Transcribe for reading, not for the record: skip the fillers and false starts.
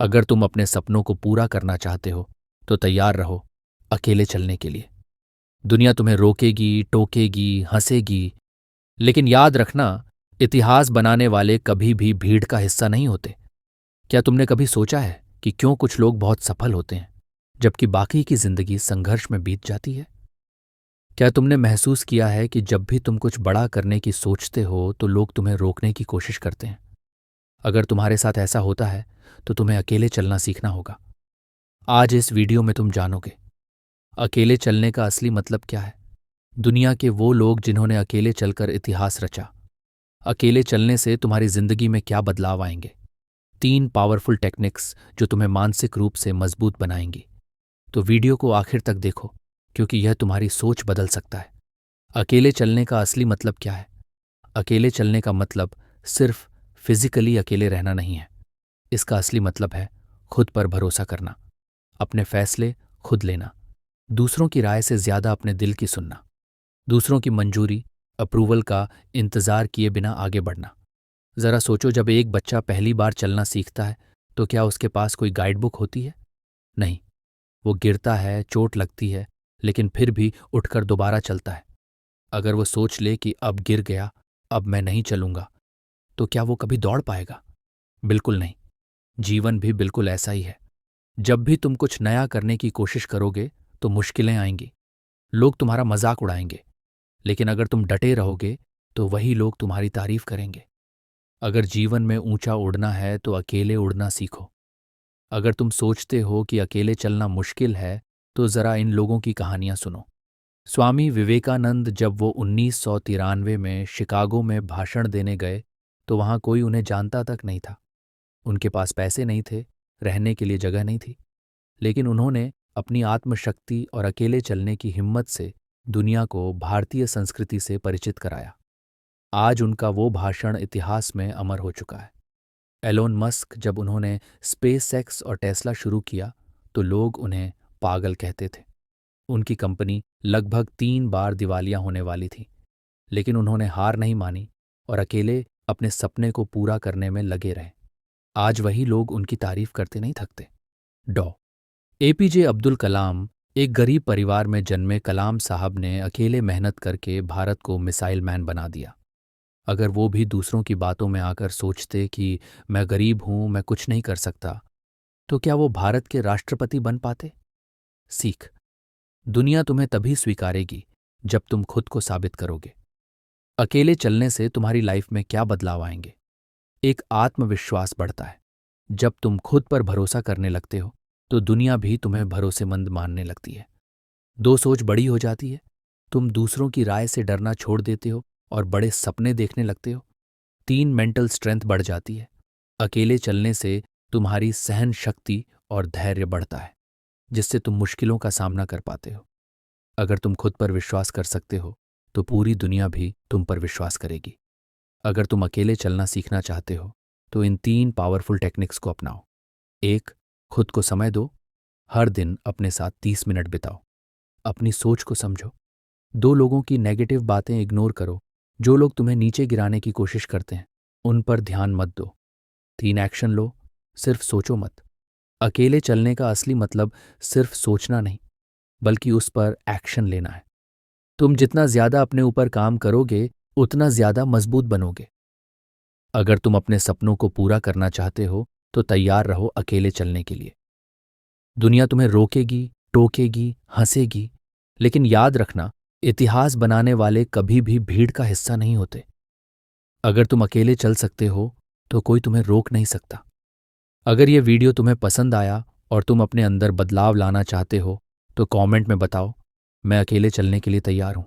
अगर तुम अपने सपनों को पूरा करना चाहते हो तो तैयार रहो अकेले चलने के लिए। दुनिया तुम्हें रोकेगी, टोकेगी, हंसेगी, लेकिन याद रखना, इतिहास बनाने वाले कभी भी भीड़ का हिस्सा नहीं होते। क्या तुमने कभी सोचा है कि क्यों कुछ लोग बहुत सफल होते हैं जबकि बाकी की जिंदगी संघर्ष में बीत जाती है? क्या तुमने महसूस किया है कि जब भी तुम कुछ बड़ा करने की सोचते हो तो लोग तुम्हें रोकने की कोशिश करते हैं? अगर तुम्हारे साथ ऐसा होता है तो तुम्हें अकेले चलना सीखना होगा। आज इस वीडियो में तुम जानोगे अकेले चलने का असली मतलब क्या है, दुनिया के वो लोग जिन्होंने अकेले चलकर इतिहास रचा, अकेले चलने से तुम्हारी जिंदगी में क्या बदलाव आएंगे, 3 पावरफुल टेक्निक्स जो तुम्हें मानसिक रूप से मजबूत बनाएंगी। तो वीडियो को आखिर तक देखो, क्योंकि यह तुम्हारी सोच बदल सकता है। अकेले चलने का असली मतलब क्या है? अकेले चलने का मतलब सिर्फ फिजिकली अकेले रहना नहीं है। इसका असली मतलब है खुद पर भरोसा करना, अपने फैसले खुद लेना, दूसरों की राय से ज्यादा अपने दिल की सुनना, दूसरों की मंजूरी, अप्रूवल का इंतजार किए बिना आगे बढ़ना। जरा सोचो, जब एक बच्चा पहली बार चलना सीखता है तो क्या उसके पास कोई गाइड बुक होती है? नहीं। वो गिरता है, चोट लगती है, लेकिन फिर भी उठकर दोबारा चलता है। अगर वो सोच ले कि अब गिर गया, अब मैं नहीं चलूंगा, तो क्या वो कभी दौड़ पाएगा? बिल्कुल नहीं। जीवन भी बिल्कुल ऐसा ही है। जब भी तुम कुछ नया करने की कोशिश करोगे तो मुश्किलें आएंगी, लोग तुम्हारा मजाक उड़ाएंगे, लेकिन अगर तुम डटे रहोगे तो वही लोग तुम्हारी तारीफ करेंगे। अगर जीवन में ऊंचा उड़ना है तो अकेले उड़ना सीखो। अगर तुम सोचते हो कि अकेले चलना मुश्किल है तो जरा इन लोगों की कहानियां सुनो। स्वामी विवेकानंद जब वो 1993 में शिकागो में भाषण देने गए तो वहां कोई उन्हें जानता तक नहीं था। उनके पास पैसे नहीं थे, रहने के लिए जगह नहीं थी, लेकिन उन्होंने अपनी आत्मशक्ति और अकेले चलने की हिम्मत से दुनिया को भारतीय संस्कृति से परिचित कराया। आज उनका वो भाषण इतिहास में अमर हो चुका है। एलोन मस्क जब उन्होंने स्पेस एक्स और टेस्ला शुरू किया तो लोग उन्हें पागल कहते थे। उनकी कंपनी लगभग 3 बार दिवालिया होने वाली थी, लेकिन उन्होंने हार नहीं मानी और अकेले अपने सपने को पूरा करने में लगे रहे। आज वही लोग उनकी तारीफ करते नहीं थकते। डॉ एपीजे अब्दुल कलाम, एक गरीब परिवार में जन्मे कलाम साहब ने अकेले मेहनत करके भारत को मिसाइल मैन बना दिया। अगर वो भी दूसरों की बातों में आकर सोचते कि मैं गरीब हूं, मैं कुछ नहीं कर सकता, तो क्या वो भारत के राष्ट्रपति बन पाते? सीख, दुनिया तुम्हें तभी स्वीकारेगी जब तुम खुद को साबित करोगे। अकेले चलने से तुम्हारी लाइफ में क्या बदलाव आएंगे? एक, आत्मविश्वास बढ़ता है। जब तुम खुद पर भरोसा करने लगते हो तो दुनिया भी तुम्हें भरोसेमंद मानने लगती है। 2, सोच बड़ी हो जाती है। तुम दूसरों की राय से डरना छोड़ देते हो और बड़े सपने देखने लगते हो। 3, मेंटल स्ट्रेंथ बढ़ जाती है। अकेले चलने से तुम्हारी सहन शक्ति और धैर्य बढ़ता है, जिससे तुम मुश्किलों का सामना कर पाते हो। अगर तुम खुद पर विश्वास कर सकते हो तो पूरी दुनिया भी तुम पर विश्वास करेगी। अगर तुम अकेले चलना सीखना चाहते हो तो इन 3 पावरफुल टेक्निक्स को अपनाओ। 1, खुद को समय दो। हर दिन अपने साथ 30 मिनट बिताओ। अपनी सोच को समझो। 2, लोगों की नेगेटिव बातें इग्नोर करो। जो लोग तुम्हें नीचे गिराने की कोशिश करते हैं उन पर ध्यान मत दो। 3, एक्शन लो, सिर्फ सोचो मत। अकेले चलने का असली मतलब सिर्फ सोचना नहीं, बल्कि उस पर एक्शन लेना है। तुम जितना ज्यादा अपने ऊपर काम करोगे उतना ज्यादा मजबूत बनोगे। अगर तुम अपने सपनों को पूरा करना चाहते हो तो तैयार रहो अकेले चलने के लिए। दुनिया तुम्हें रोकेगी, टोकेगी, हंसेगी, लेकिन याद रखना, इतिहास बनाने वाले कभी भी भीड़ का हिस्सा नहीं होते। अगर तुम अकेले चल सकते हो तो कोई तुम्हें रोक नहीं सकता। अगर यह वीडियो तुम्हें पसंद आया और तुम अपने अंदर बदलाव लाना चाहते हो तो कमेंट में बताओ, मैं अकेले चलने के लिए तैयार हूं।